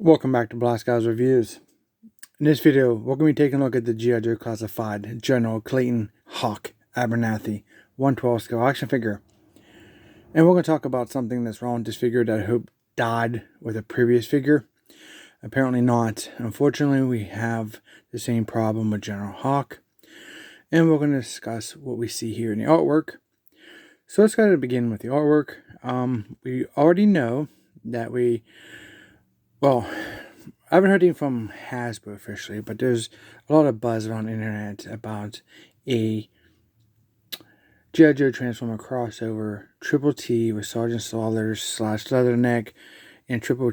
Welcome back to Blast Guys Reviews. In this video, we're going to be taking a look at the G.I. Joe Classified General Clayton Hawk Abernathy 112 scale action figure. And we're going to talk about something that's wrong with this figure that I hope died with a previous figure. Apparently not. Unfortunately, we have the same problem with General Hawk. And we're going to discuss what we see here in the artwork. So let's go ahead and begin with the artwork. We already know that I've been heard from Hasbro officially, but there's a lot of buzz around the internet about a G.I. Joe Transformer crossover, Triple T with Sergeant Slaughter / Leatherneck, and Triple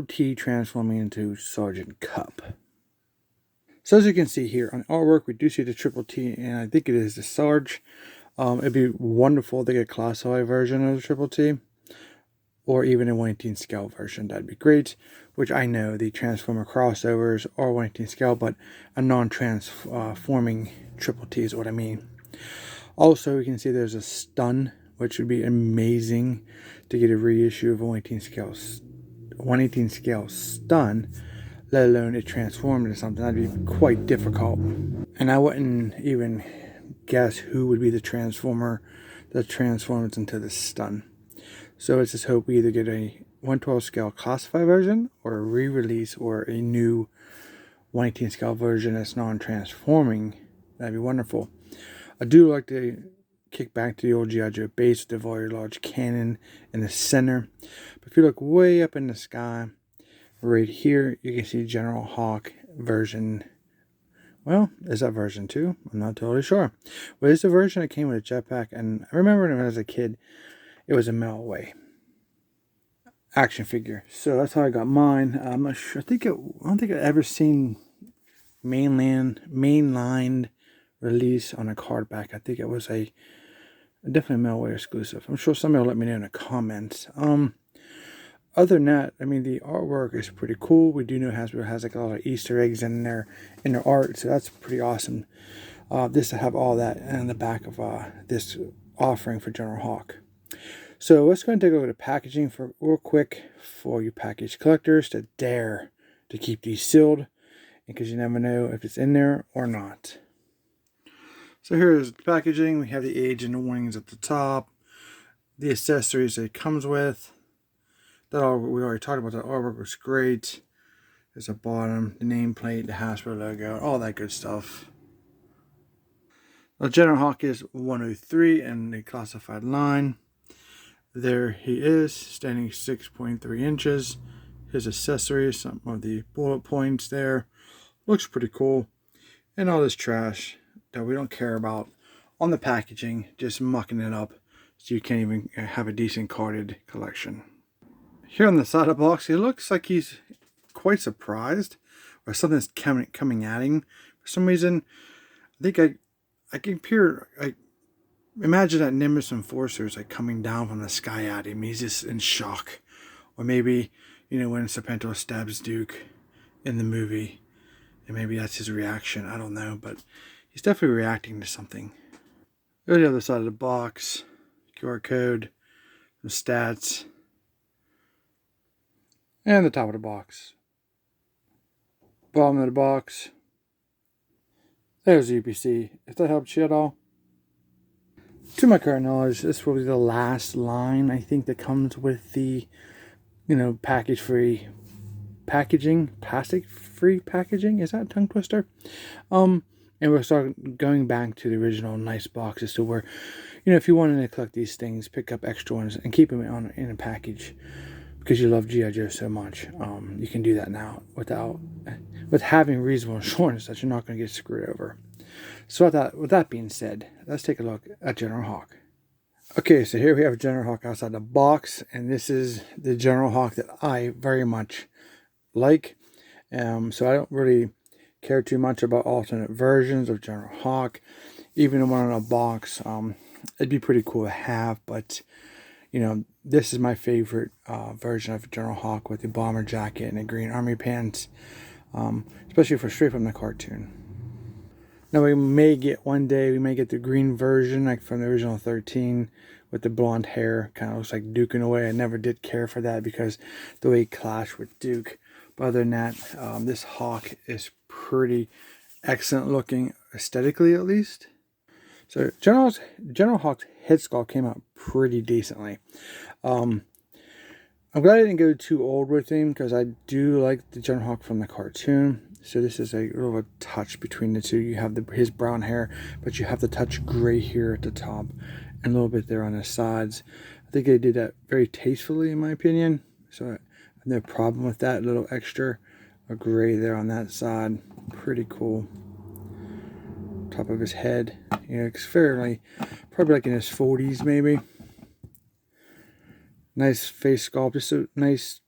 T transforming into Sergeant Cup. So as you can see here on artwork, we do see the Triple T, and I think it is the Sarge. It'd be wonderful to get a classified version of the Triple T, or even a 1/18 scale version. That'd be great. Which I know the Transformer crossovers are 1/18 scale, but a non-transforming Triple T is what I mean. Also, you can see there's a stun, which would be amazing to get a reissue of 1/18 scale stun, let alone it transformed into something. That'd be quite difficult. And I wouldn't even guess who would be the Transformer that transforms into the stun. So let's just hope we either get a 112 scale classified version or a re-release or a new 1/18 scale version that's non-transforming. That'd be wonderful. I do like to kick back to the old G.I. Joe base with the very large cannon in the center. But if you look way up in the sky, right here, you can see General Hawk version. Well, is that version 2? I'm not totally sure. But it's the version that came with a jetpack, and I remember when I was a kid, it was a mail away action figure. So that's how I got mine. I'm not sure. I don't think I've ever seen mainline release on a card back. I think it was definitely a mail away exclusive. I'm sure somebody will let me know in the comments. Other than that, I mean, the artwork is pretty cool. We do know Hasbro has like a lot of Easter eggs in their art, so that's pretty awesome. This to have all that in the back of this offering for General Hawk. So let's go and take a look at the packaging for real quick for you package collectors to dare to keep these sealed, because you never know if it's in there or not. So here's the packaging. We have the age and the warnings at the top, the accessories that it comes with. That all we already talked about. The artwork was great. There's a bottom, the nameplate, the Hasbro logo, all that good stuff. Now, General Hawk is 103 in the classified line. There he is, standing 6.3 inches. His accessories, some of the bullet points there. Looks pretty cool. And all this trash that we don't care about on the packaging, just mucking it up so you can't even have a decent carded collection. Here on the side of the box, it looks like he's quite surprised, or something's coming at him. For some reason, I think I can imagine that Nimbus Enforcer is like coming down from the sky at him. He's just in shock. Or maybe, when Serpentor stabs Duke in the movie, and maybe that's his reaction. I don't know, but he's definitely reacting to something. Go to the other side of the box. QR code, some stats, and the top of the box. Bottom of the box. There's UPC. If that helps you at all. To my current knowledge, this will be the last line, I think, that comes with the, package-free packaging. Plastic-free packaging? Is that a tongue twister? And we'll start going back to the original nice boxes to where, if you wanted to collect these things, pick up extra ones and keep them in a package because you love G.I. Joe so much. You can do that now with having reasonable assurance that you're not going to get screwed over. So with that being said, let's take a look at General Hawk. Okay, so here we have General Hawk outside the box, and this is the General Hawk that I very much like. So I don't really care too much about alternate versions of General Hawk. Even the one in a box, it'd be pretty cool to have, but this is my favorite version of General Hawk with the bomber jacket and the green army pants, especially for straight from the cartoon. Now we may get the green version, like from the original 13, with the blonde hair. Kind of looks like Duke in a way. I never did care for that because the way he clashed with Duke. But other than that, this hawk is pretty excellent looking, aesthetically at least. So General Hawk's head sculpt came out pretty decently. I'm glad I didn't go too old with him because I do like the General Hawk from the cartoon. So this is a little touch between the two. You have his brown hair, but you have the touch gray here at the top and a little bit there on the sides. I think they did that very tastefully, in my opinion. So I have no problem with that little extra gray there on that side. Pretty cool. Top of his head. Yeah, it's fairly, probably like in his 40s maybe. Nice face sculpt, just a nice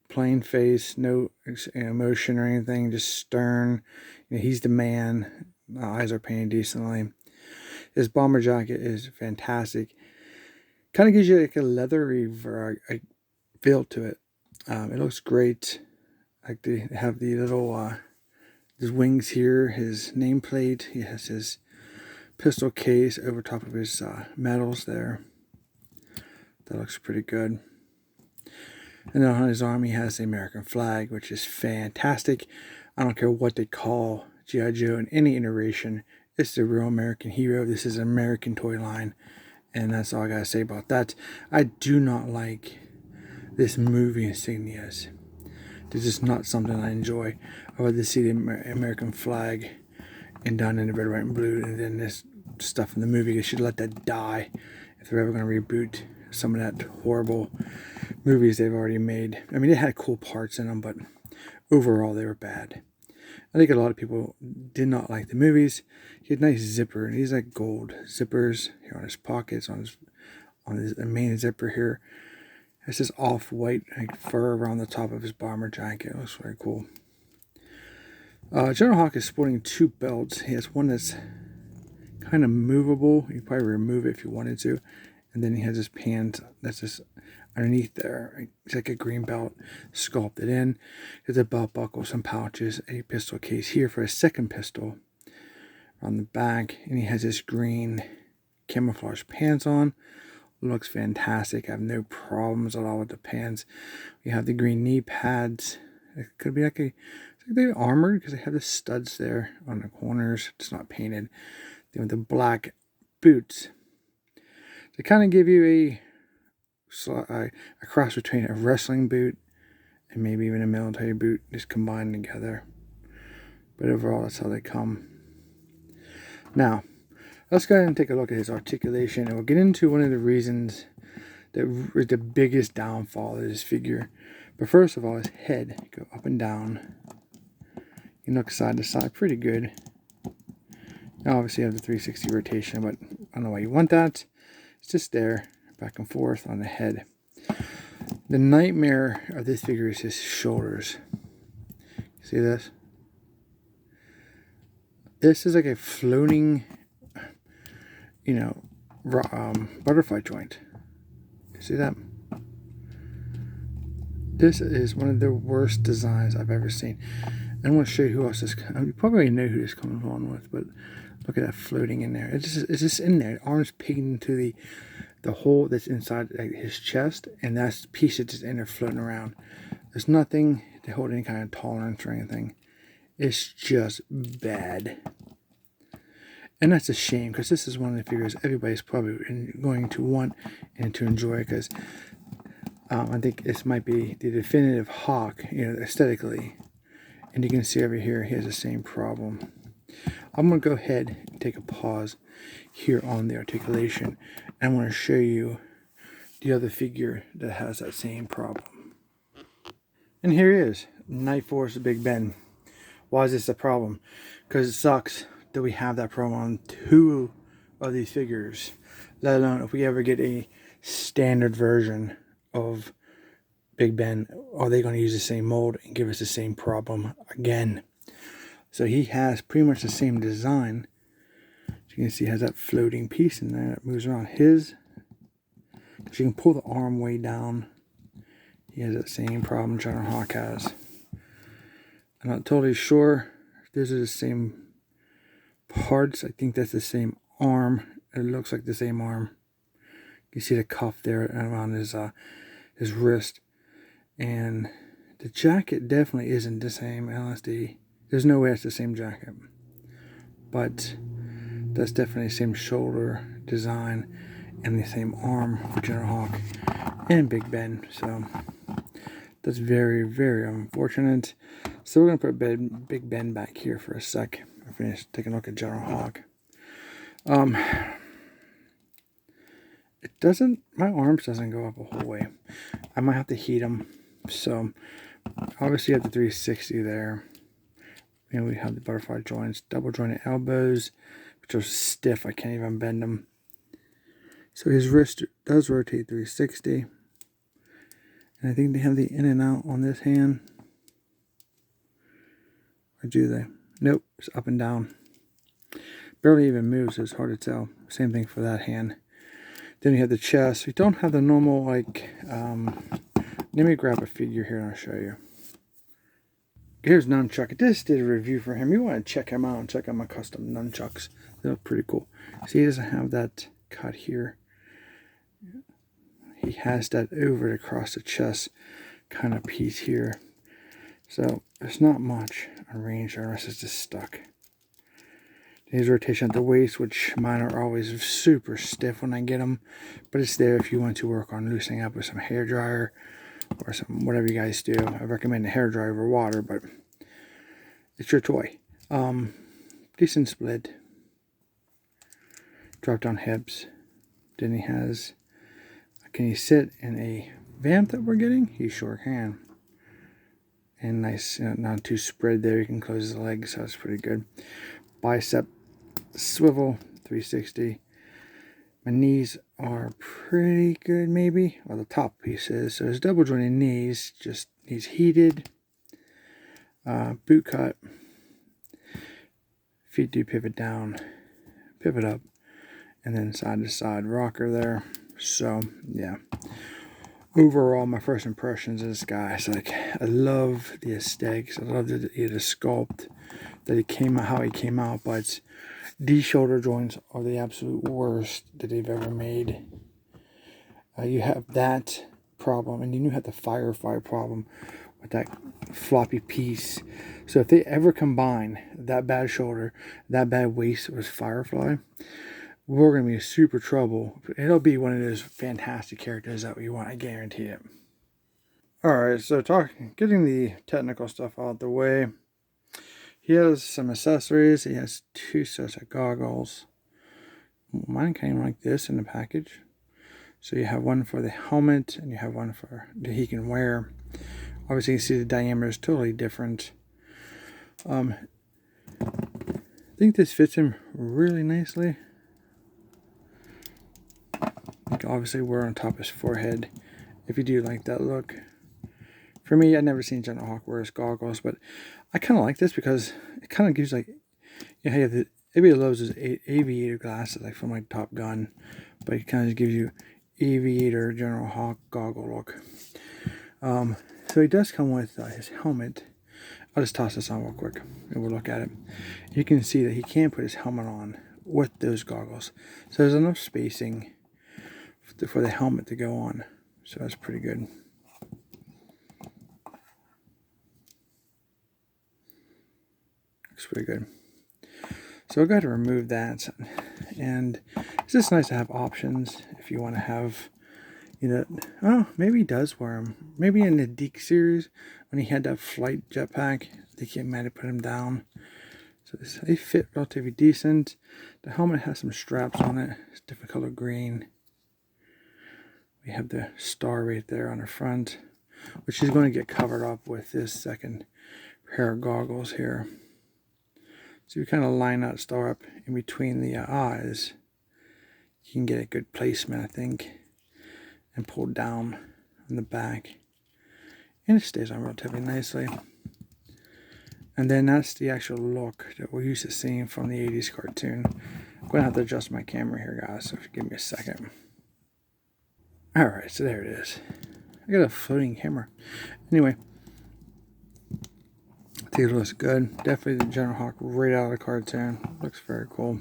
plain face, no emotion or anything, just stern. He's the man. The eyes are painted decently. His bomber jacket is fantastic. Kind of gives you like a leathery feel to it. It looks great. Like they have the little his wings here, his nameplate. He has his pistol case over top of his medals there. That looks pretty good. And then on his arm he has the American flag, which is fantastic. I don't care what they call G.I. Joe in any iteration. It's the real American hero. This is an American toy line. And that's all I gotta say about that. I do not like this movie insignias. This is not something I enjoy. I would rather see the American flag and done in the red, white, and blue, and then this stuff in the movie. They should let that die if they're ever going to reboot some of that horrible movies they've already made. I mean, they had cool parts in them, but overall they were bad. I think a lot of people did not like the movies. He had a nice zipper, and he's like gold zippers here on his pockets, on his main zipper here. It's this off-white like fur around the top of his bomber jacket. It looks very cool. General Hawk is sporting two belts. He has one that's kind of movable. You could probably remove it if you wanted to. And then he has his pants that's just underneath there. It's like a green belt sculpted in. There's a belt buckle, some pouches, a pistol case here for a second pistol on the back. And he has this green camouflage pants on. Looks fantastic. I have no problems at all with the pants. We have the green knee pads. It could be like they're armored because they have the studs there on the corners. It's not painted. Then with the black boots, they kind of give you a cross between a wrestling boot and maybe even a military boot, just combined together. But overall, that's how they come. Now, let's go ahead and take a look at his articulation, and we'll get into one of the reasons that is the biggest downfall of this figure. But first of all, his head, go up and down. You can look side to side pretty good. Now obviously you have the 360 rotation, but I don't know why you want that. It's just there, back and forth on the head. The nightmare of this figure is his shoulders. See this? This is like a floating, butterfly joint. See that? This is one of the worst designs I've ever seen. And I want to show you who else is. You probably already know who this comes on with, but look at that floating in there. It's just in there. The arm's peeked into the hole that's inside his chest, and that's the piece that's just in there floating around. There's nothing to hold any kind of tolerance or anything. It's just bad. And that's a shame, because this is one of the figures everybody's probably going to want and to enjoy, because I think this might be the definitive Hawk, aesthetically. And you can see over here, he has the same problem. I'm going to go ahead and take a pause here on the articulation. And I'm going to show you the other figure that has that same problem. And here he is, Night Force Big Ben. Why is this a problem? Because it sucks that we have that problem on two of these figures. Let alone if we ever get a standard version of Big Ben, are they going to use the same mold and give us the same problem again? So he has pretty much the same design. As you can see, he has that floating piece in there that moves around. Because you can pull the arm way down. He has that same problem General Hawk has. I'm not totally sure if these are the same parts. I think that's the same arm. It looks like the same arm. You see the cuff there around his wrist. And The jacket definitely isn't the same LSD. There's no way it's the same jacket. But that's definitely the same shoulder design and the same arm for General Hawk and Big Ben. So that's very, very unfortunate. So we're going to put Big Ben back here for a sec. I'll finish taking a look at General Hawk. It doesn't, my arms doesn't go up a whole way. I might have to heat them. So obviously you have the 360 there. And we have the butterfly joints, double jointed elbows, which are stiff. I can't even bend them. So his wrist does rotate 360. And I think they have the in and out on this hand. Or do they? Nope, it's up and down. Barely even moves, so it's hard to tell. Same thing for that hand. Then you have the chest. We don't have the normal, like, let me grab a figure here and I'll show you. Here's Nunchuck. I just did a review for him. You want to check him out and check out my custom nunchucks. They look pretty cool. See, he doesn't have that cut here. He has that over across the chest kind of piece here. So there's not much on range. The rest is just stuck. His rotation at the waist, which mine are always super stiff when I get them. But it's there if you want to work on loosening up with some hair dryer or some whatever you guys do. I recommend a hair dryer over water, but it's your toy. Decent split. Drop down hips. Then he has, can he sit in a vamp that we're getting? He sure can. And nice, not too spread there. You can close his legs, so that's pretty good. Bicep swivel, 360. My knees are pretty good, maybe. Well, the top piece is. So his double jointed knees, just needs heated. Boot cut. Feet do pivot down, pivot up, and then side to side rocker there. So, yeah. Overall, my first impressions of this guy is like, I love the aesthetics. I love the sculpt that he came out, how he came out, but these shoulder joints are the absolute worst that they've ever made. You have that problem, and then you have the Firefly problem with that floppy piece. So if they ever combine that bad shoulder, that bad waist with Firefly, we're going to be in super trouble. It'll be one of those fantastic characters that we want, I guarantee it. Alright, so getting the technical stuff out of the way. He has some accessories. He has 2 sets of goggles. Mine came like this in the package. So you have one for the helmet and you have one for that he can wear. Obviously you can see the diameter is totally different. I think this fits him really nicely. You can obviously wear on top of his forehead if you do like that look. For me, I've never seen General Hawk wear his goggles, but I kind of like this because it kind of gives like, you have the, everybody loves his aviator glasses, like from like Top Gun, but it kind of gives you aviator General Hawk goggle look. So he does come with his helmet. I'll just toss this on real quick and we'll look at it. You can see that he can put his helmet on with those goggles. So there's enough spacing for the helmet to go on. So that's pretty good. Looks pretty good. So I've got to remove that. And it's just nice to have options if you want to have, you know, oh, maybe he does wear them. Maybe in the Deke series, when he had that flight jetpack, I think he might have put him down. So they fit relatively decent. The helmet has some straps on it. It's different color green. We have the star right there on the front, which is going to get covered up with this second pair of goggles here. So you kind of line that star up in between the eyes. You can get a good placement, I think, and pull down on the back. And it stays on relatively nicely. And then that's the actual look that we're used to seeing from the 80s cartoon. I'm going to have to adjust my camera here, guys, so if you give me a second. Alright, so there it is. I got a floating camera. Anyway, I think it looks good. Definitely the General Hawk right out of the cartoon. Looks very cool.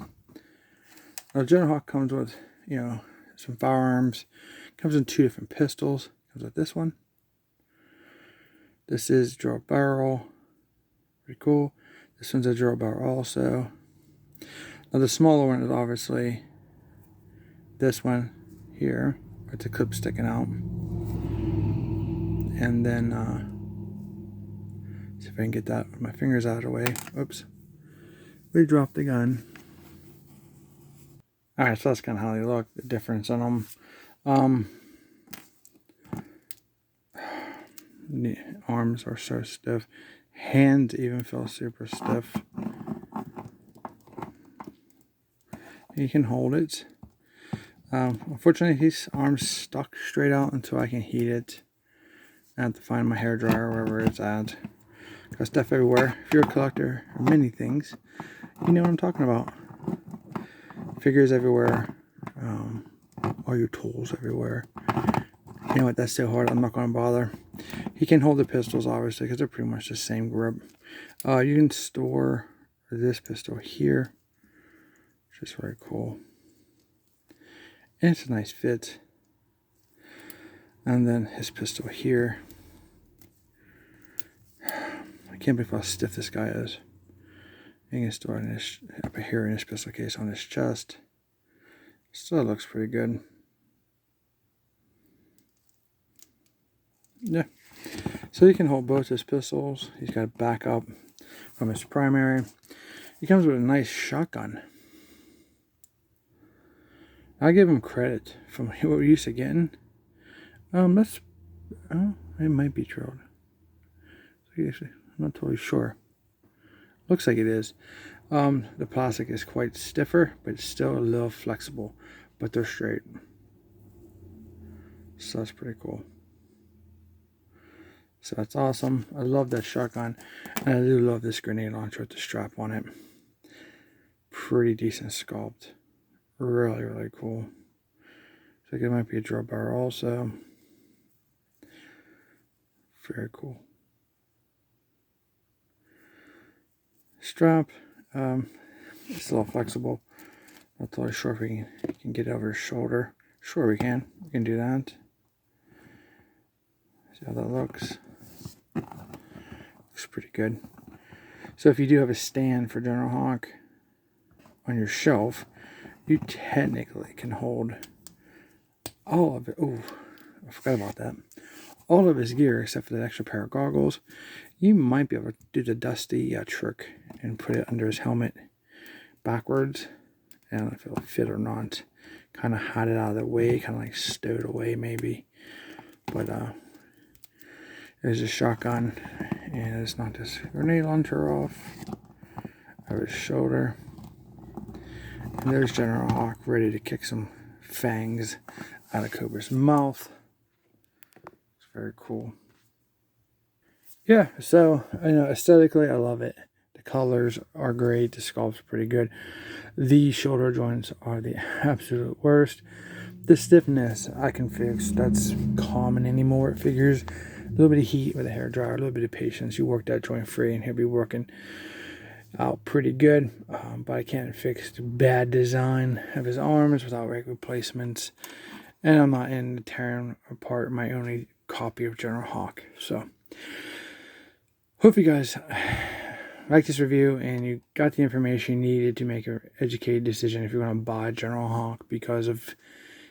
Now, General Hawk comes with, you know, some firearms. Comes in 2 different pistols. Comes with this one. This is G.IJOE barrel. Pretty cool. This one's a G.IJOE barrel also. Now the smaller one is obviously this one here, with the clip sticking out. And then, see if I can get that with my fingers out of the way. Oops. We dropped the gun. Alright, so that's kind of how they look, the difference in them. The arms are so stiff. Hands even feel super stiff. You can hold it. Unfortunately, his arm's stuck straight out until I can heat it. I have to find my hairdryer wherever it's at. Got stuff everywhere. If you're a collector of many things, you know what I'm talking about. Figures everywhere. All your tools everywhere. You know what? That's so hard. I'm not going to bother. He can hold the pistols, obviously, because they're pretty much the same grip. You can store this pistol here, which is very cool. And it's a nice fit. And then his pistol here. I can't believe how stiff this guy is. You can store it up here in his pistol case on his chest. Still looks pretty good. Yeah. So he can hold both his pistols. He's got a backup from his primary. He comes with a nice shotgun. I give him credit from what we're used to getting. It might be drilled. I'm not totally sure. Looks like it is. The plastic is quite stiffer, but it's still a little flexible. But they're straight. So that's pretty cool. So that's awesome. I love that shotgun. And I do love this grenade launcher with the strap on it. Pretty decent sculpt. Really, really cool. So it might be a G.IJOE barrel also. Very cool. Strap. It's a little flexible. Not totally sure if we can get it over his shoulder. Sure we can. We can do that. See how that looks. Looks pretty good. So if you do have a stand for General Hawk on your shelf, you technically can hold all of it. Oh, I forgot about that. All of his gear except for the extra pair of goggles. You might be able to do the dusty trick and put it under his helmet backwards. I don't know if it'll fit or not. Kind of hide it out of the way, kind of like stowed away maybe. But there's a shotgun, and it's not this grenade launcher off of his shoulder. And there's General Hawk ready to kick some fangs out of Cobra's mouth. It's very cool. Yeah, so aesthetically I love it. The colors are great. The sculpt's pretty good. The shoulder joints are the absolute worst. The stiffness I can fix. That's common anymore. It figures a little bit of heat with a hairdryer, a little bit of patience. You work that joint free, and he'll be working out pretty good. But I can't fix the bad design of his arms without replacements. And I'm not in tearing apart my only copy of General Hawk. So hope you guys like this review and you got the information you needed to make an educated decision if you're going to buy General Hawk because of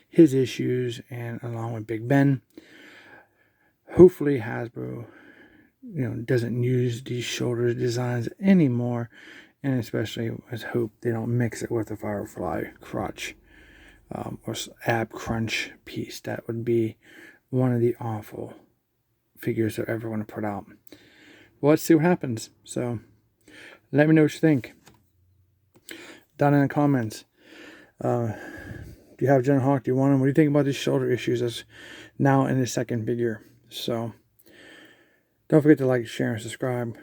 his issues and along with Big Ben. Hopefully Hasbro doesn't use these shoulder designs anymore, and especially let's hope they don't mix it with a Firefly crotch or ab crunch piece. That would be one of the awful figures they're ever going to put out. Well, let's see what happens. So let me know what you think down in the comments. Do you have General Hawk? Do you want him? What do you think about these shoulder issues that's now in the second figure? So don't forget to like, share, and subscribe.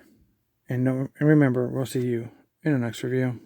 And remember, we'll see you in the next review.